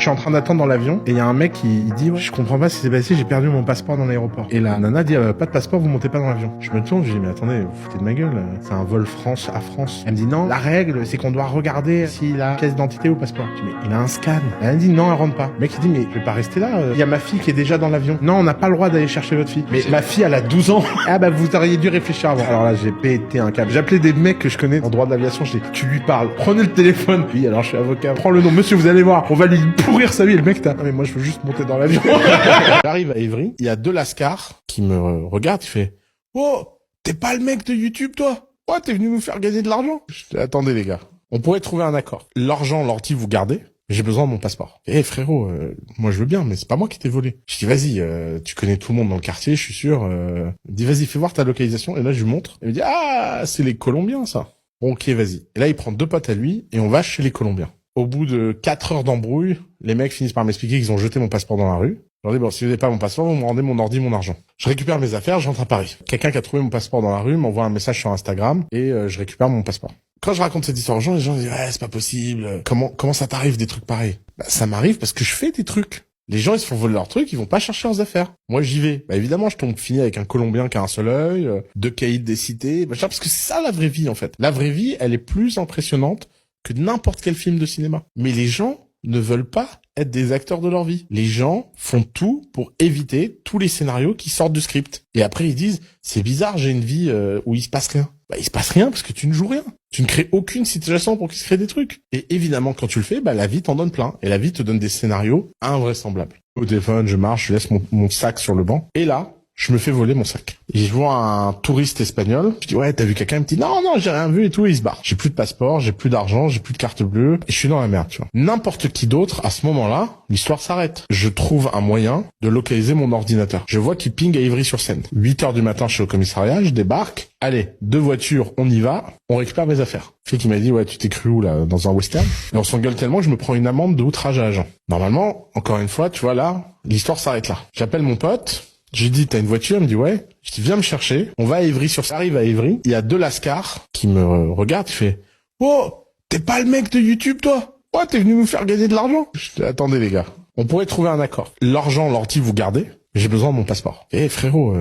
suis en train d'attendre dans l'avion et il y a un mec qui il dit ouais, je comprends pas ce qui s'est passé, j'ai perdu mon passeport dans l'aéroport. Et la nana dit pas de passeport, vous montez pas dans l'avion. Je me tourne, je dis mais attendez, vous foutez de ma gueule, c'est un vol France à France. Elle me dit non, la règle c'est qu'on doit regarder s'il a pièce d'identité ou passeport. Je dis mais il a un scan. Elle me dit non, elle rentre pas. Le mec il dit mais je vais pas rester là, il y a ma fille qui est déjà dans l'avion. Non, on n'a pas le droit d'aller chercher votre fille. Mais ma fille elle a 12 ans. Ah bah vous auriez dû réfléchir avant. Alors là j'ai pété un câble. J'appelais des mecs que je connais en droit de l'aviation, je dis tu lui parles, prenez le téléphone. Oui alors je suis avocat, prends le nom, monsieur vous allez voir, on va lui pourrir sa vie. Et le mec non mais moi je veux juste monter dans l'avion. J'arrive à Évry, il y a deux lascars qui me regardent, il fait oh t'es pas le mec de YouTube toi? Ouais t'es venu nous faire gagner de l'argent. Je dis attendez les gars, on pourrait trouver un accord. L'argent l'ortie vous gardez, mais j'ai besoin de mon passeport. Eh frérot, moi je veux bien, mais c'est pas moi qui t'ai volé. Je dis vas-y, tu connais tout le monde dans le quartier, je suis sûr. Il dit vas-y fais voir ta localisation. Et là je lui montre. Il me dit ah c'est les Colombiens ça. Bon, ok vas-y. Et là il prend deux potes à lui et on va chez les Colombiens. Au bout de 4 heures d'embrouille, les mecs finissent par m'expliquer qu'ils ont jeté mon passeport dans la rue. Je leur dis bon si vous n'avez pas mon passeport, vous me rendez mon ordi, mon argent. Je récupère mes affaires, je rentre à Paris. Quelqu'un qui a trouvé mon passeport dans la rue m'envoie un message sur Instagram et je récupère mon passeport. Quand je raconte cette histoire aux gens, les gens disent ouais c'est pas possible. Comment ça t'arrive des trucs pareils? Bah ça m'arrive parce que je fais des trucs. Les gens ils se font voler leurs trucs, ils vont pas chercher leurs affaires. Moi j'y vais. Bah évidemment je tombe fini avec un Colombien qui a un seul œil, deux caïds des cités, parce que c'est ça la vraie vie en fait. La vraie vie elle est plus impressionnante que n'importe quel film de cinéma. Mais les gens ne veulent pas être des acteurs de leur vie. Les gens font tout pour éviter tous les scénarios qui sortent du script. Et après ils disent c'est bizarre, j'ai une vie où il se passe rien. Bah il se passe rien parce que tu ne joues rien. Tu ne crées aucune situation pour qu'il se crée des trucs. Et évidemment quand tu le fais, bah la vie t'en donne plein. Et la vie te donne des scénarios invraisemblables. Au téléphone, je marche, je laisse mon sac sur le banc. Et là, je me fais voler mon sac. Et je vois un touriste espagnol. Je dis ouais, t'as vu quelqu'un? Il me dit non, j'ai rien vu et tout. Et il se barre. J'ai plus de passeport, j'ai plus d'argent, j'ai plus de carte bleue. Et je suis dans la merde, tu vois. N'importe qui d'autre, à ce moment-là, l'histoire s'arrête. Je trouve un moyen de localiser mon ordinateur. Je vois qu'il ping à Ivry-sur-Seine. 8 heures du matin, je suis au commissariat, je débarque. Allez, 2 voitures, on y va. On récupère mes affaires. Le fait qu'il m'a dit ouais, tu t'es cru où là, dans un western? Et on s'engueule tellement que je me prends une amende de outrage à agent. Normalement, encore une fois, tu vois là, l'histoire s'arrête là. J'appelle mon pote. Je lui dis, t'as une voiture? Il me dit, ouais. Je dis, viens me chercher. On va à Évry J'arrive à Évry. Il y a deux lascars qui me regardent. Il fait, oh, t'es pas le mec de YouTube, toi? Ouais, t'es venu nous faire gagner de l'argent. Je dis, attendez, les gars. On pourrait trouver un accord. L'argent, l'ortie, vous gardez. J'ai besoin de mon passeport. Eh, frérot,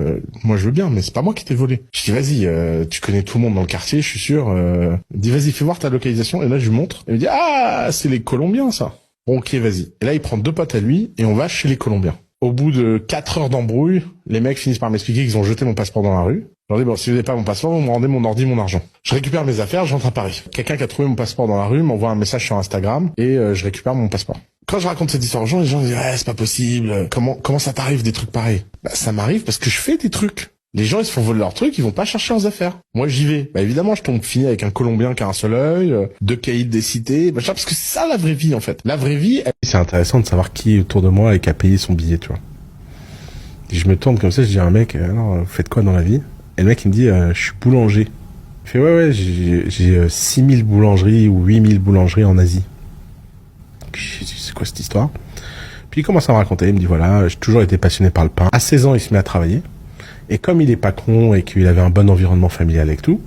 moi, je veux bien, mais c'est pas moi qui t'ai volé. Je dis, vas-y, tu connais tout le monde dans le quartier, je suis sûr. Il dit, vas-y, fais voir ta localisation. Et là, je lui montre. Il me dit, ah, c'est les Colombiens, ça. Bon, ok, vas-y. Et là, il prend deux potes à lui et on va chez les Colombiens. Au bout de 4 heures d'embrouille, les mecs finissent par m'expliquer qu'ils ont jeté mon passeport dans la rue. Je leur dis bon si vous n'avez pas mon passeport, vous me rendez mon ordi, mon argent. Je récupère mes affaires, je rentre à Paris. Quelqu'un qui a trouvé mon passeport dans la rue m'envoie un message sur Instagram et je récupère mon passeport. Quand je raconte cette histoire aux gens, les gens disent ouais c'est pas possible. Comment ça t'arrive des trucs pareils? Bah ça m'arrive parce que je fais des trucs. Les gens ils se font voler leurs trucs, ils vont pas chercher leurs affaires. Moi j'y vais. Bah évidemment je tombe fini avec un Colombien qui a un seul œil, deux caïds des cités, parce que c'est ça la vraie vie en fait. La vraie vie. C'est intéressant de savoir qui est autour de moi et qui a payé son billet, tu vois. Et je me tourne comme ça, je dis à un mec, alors vous faites quoi dans la vie? Et le mec il me dit, je suis boulanger. Il fait ouais, j'ai 6000 boulangeries ou 8000 boulangeries en Asie. C'est quoi cette histoire? Puis il commence à me raconter, il me dit voilà, j'ai toujours été passionné par le pain. À 16 ans, il se met à travailler. Et comme il est pas con et qu'il avait un bon environnement familial et tout,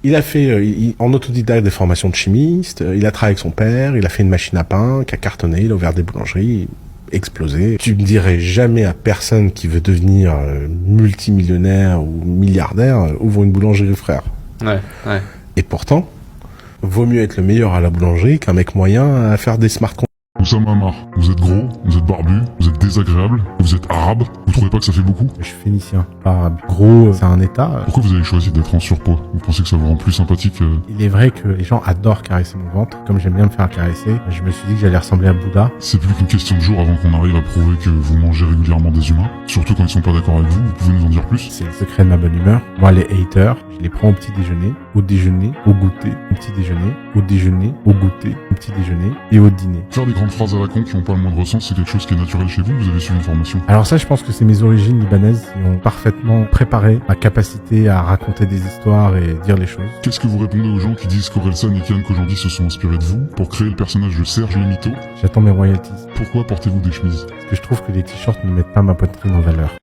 il a fait en autodidacte des formations de chimiste, il a travaillé avec son père, il a fait une machine à pain qui a cartonné, il a ouvert des boulangeries, explosé. Tu me dirais jamais à personne qui veut devenir multimillionnaire ou milliardaire, ouvre une boulangerie, frère. Ouais. Et pourtant, vaut mieux être le meilleur à la boulangerie qu'un mec moyen à faire des smart contracts. Oussama Ammar, vous êtes gros, vous êtes barbu, vous êtes désagréable, vous êtes arabe, vous trouvez pas que ça fait beaucoup? Je suis phénicien, pas arabe. Gros, c'est un état. Pourquoi vous avez choisi d'être en surpoids? Vous pensez que ça vous rend plus sympathique? Il est vrai que les gens adorent caresser mon ventre, comme j'aime bien me faire caresser. Je me suis dit que j'allais ressembler à Bouddha. C'est plus qu'une question de jours avant qu'on arrive à prouver que vous mangez régulièrement des humains. Surtout quand ils sont pas d'accord avec vous, vous pouvez nous en dire plus? C'est le secret de ma bonne humeur. Moi, les haters, je les prends au petit déjeuner, au goûter, au petit déjeuner, au déjeuner, au goûter, au petit déjeuner et au dîner. Faire des grandes phrases à la con qui ont pas le moindre sens, c'est quelque chose qui est naturel chez vous? Vous avez suivi une formation? Alors ça, je pense que c'est mes origines libanaises qui ont parfaitement préparé ma capacité à raconter des histoires et dire les choses. Qu'est-ce que vous répondez aux gens qui disent qu'Orelsan et Kian Kojandi se sont inspirés de vous pour créer le personnage de Serge le Mytho? J'attends mes royalties. Pourquoi portez-vous des chemises? Parce que je trouve que les t-shirts ne mettent pas ma poitrine en valeur.